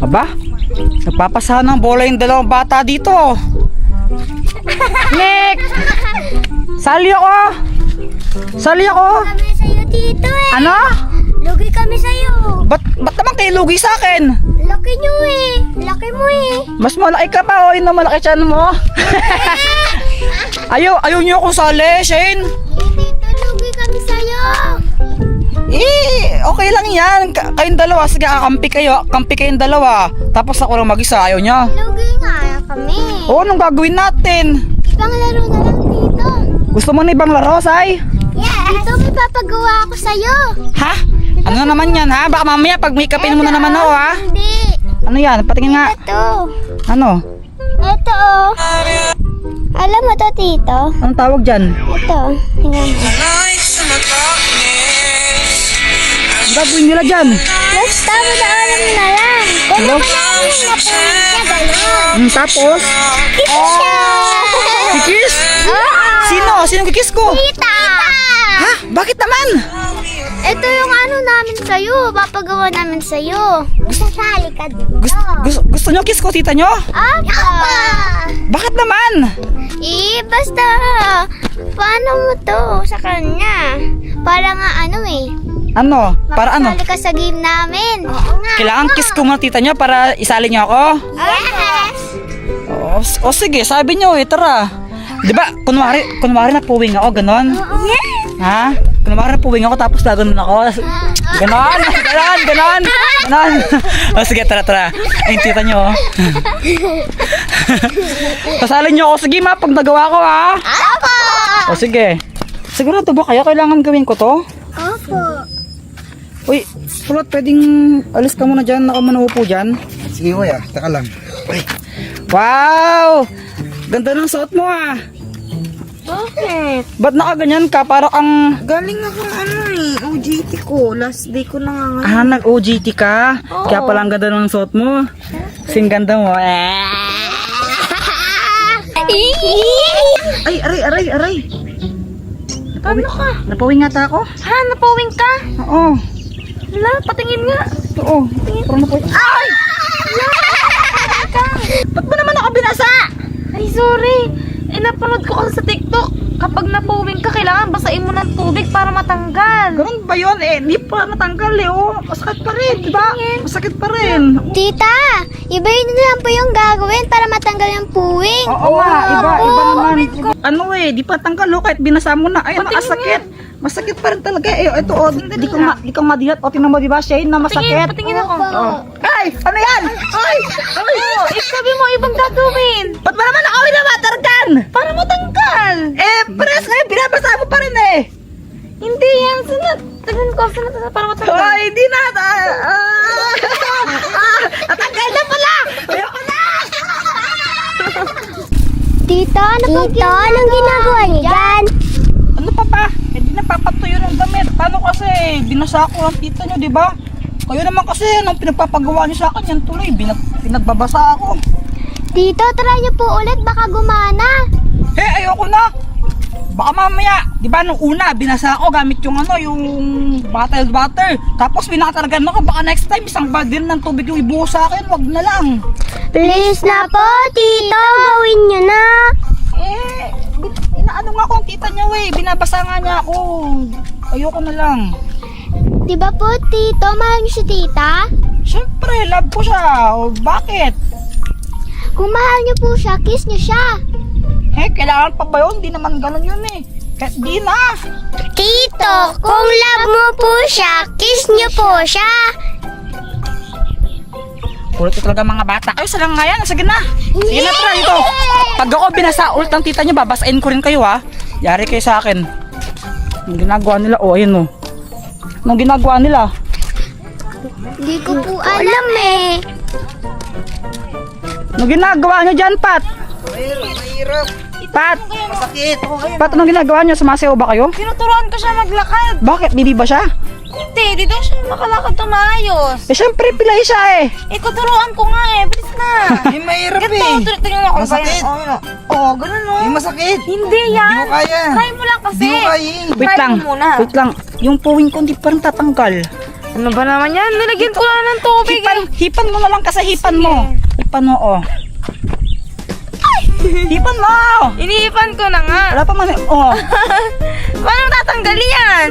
Aba, nagpapasahan ng bola yung dalawang bata dito. Nick! Sali ako! Sali ako! Kami sa'yo, Tito eh. Ano? Lugi kami sa'yo. Ba't naman kayo lugi sa akin? Laki nyo eh. Laki mo eh. Mas malaki ka pa, o yun na malaki tiyan mo. Ayaw niyo akong sali, Shane. Tito, lugi kami sa'yo. Okay lang yan. Kayong dalawa, sige, kampi kayo. Kampi kayong dalawa. Tapos ako lang mag-isa, ayaw niya. Lugi nga kami. Oo, anong gagawin natin? Ibang laro na lang, Tito. Gusto mo na ibang laro, Sai? Yes. Tito, may papagawa ako sa'yo. Ha? Ano na naman yan, ha? Baka mamaya pag make upin mo na naman ako, ha? Hindi. Ano yan? Patingin nga. Ito. Ano? Ito oh. Alam mo to, Tito? Anong tawag dyan? Ito. Tingnan mo. Ang gagawin nila dyan? Basta mo na alam mo na lang. Kung Hello? naman namin na po siya, gano'n. Tapos? Kiss siya! Kikis? Sino? Sinong kikis ko? Tita! Ha? Bakit naman? Ito yung ano namin sa'yo. Papagawa namin sa'yo. Sasali ka dito. Gusto nyo kiss ko, tita nyo? Apa! Bakit naman? Basta. Paano mo to sa kanya? Para nga ano eh. Ano? Para ano? Makasali ka sa game namin. Oo nga. Kailangan kiss ko muna tita nyo para isali nyo ako? Yes! O sige, sabi nyo eh, tara. Diba, kunwari napuwing ako, ganon? Yes! Ha? Kunwari napuwing ako tapos gaganon ako. Ganon. O sige, tara. Ayun, tita nyo. Pasalin nyo ako, sige ma, pag nagawa ko ha. Apo! O sige. Sigurado ba kayo kailangan gawin ko to? Opo. Uy, Kulot, pwedeng alis ka muna dyan, ako manuupo dyan. Sige kuya, taka lang. Wow! Ganda ng suot mo ah. Bakit? Ba't nakaganyan ka? Parang ang... Galing ako OJT ko. Last day ko na nga ngayon. Ah, nag-OJT ka? Kaya pala ang ganda ng suot mo. Sing ganda mo. Ay, aray. Paano ka? Napawing ata ako? Ha? Napawing ka? Oo. Wala, patingin nga. Oo. Parang napawing. Ay! Ba't ba naman ako binasa? Ay, sorry. Napanood ko kasi sa TikTok. Kapag napawing ka, kailangan basain mo ng tubig para matanggal. Ganun ba yun? Hindi pa natanggal eh. Oh. Masakit pa rin, diba? Masakit pa rin. Tita, iba yun na lang po yung gagawin para matanggal yung puwing. Oo nga, iba naman. Ano eh, di pa tanggal oh, kahit binasa mo na. Ay, nakasakit. Masakit pa rin talaga eh. Ito oh, di ko madilat. O, tingnan mo diba, Shane, na masakit. Patingin ako. Oh. Ay, ano yan? Ay! Sabi mo, ibang gagawin. Ba't ba naman ako winawatergan? Para matanggal. Pares ngayon, binabasa mo pa rin eh. Hindi yan. Tignan ko. Sana para matanggal. Ay, hindi na. Natanggal na pala. Ayoko na. Tita, anong ginagawa niyo dyan? Ano pa? Hindi napapatuyo ng damit. Paano kasi? Binasa ko ang tita nyo, di ba? Kayo naman kasi, anong pinagpapagawa nyo sa akin, yan tuloy. Pinagbabasa ako. Tito, try niyo po ulit. Baka gumana. Ayoko na. Baka mamaya, di ba nung una, binasa ako gamit yung yung bottled water. Tapos pinakataragan ako, baka next time, isang badin ng tubig yung ibuhos sa akin, wag na lang. Please na po, Tito. Gawin niyo na. Inaano nga ako ang tita niya binabasa nga niya ako. Ayoko na lang. Diba po, Tito? Mahal niyo si Tita? Siyempre, love ko siya. O, bakit? Kung mahal niyo po siya, kiss niyo siya. Kailangan pa ba yun? Di naman ganun yun eh. Kahit di na. Tito, kung love mo po siya, kiss niyo po siya. Kulit ko talaga mga bata. Ay, salang nga yan. Sige na. Sige na, tara dito. Pag ako binasa ulit ang tita niya, babasain ko rin kayo ha. Yari kayo sa akin. Anong ginagawa nila? Ayun Anong ginagawa nila? Hindi ko po alam eh. Anong ginagawa nyo dyan, Pat? Mahirap. Pat! Masakit. Pat, anong ginagawa nyo? Sumasayaw ba kayo? Tinuturuan ko siya maglakad. Bakit? Bibi ba siya? Hindi, di daw siya makalakad tumayos. Siyempre, pilay siya Ikuturuan ko nga Bilis na. Mahirap Ganito, tingnan mo ako. Masakit. Ganun o. Masakit. Hindi yan. Hindi mo kaya. Try mo lang kasi. Hindi mo kaya. Wait Try lang. mo muna. Wait lang. Yung puwing ko hindi pa rin tatanggal. Ano ba naman yan? Nilagyan ko lang ng tubig eh. Hipan mo na lang kasi hipan mo. Hipan mo, oh. Hipan mo! Iniipan ko na nga. Wala pa man, oh. Paano tatanggalin yan?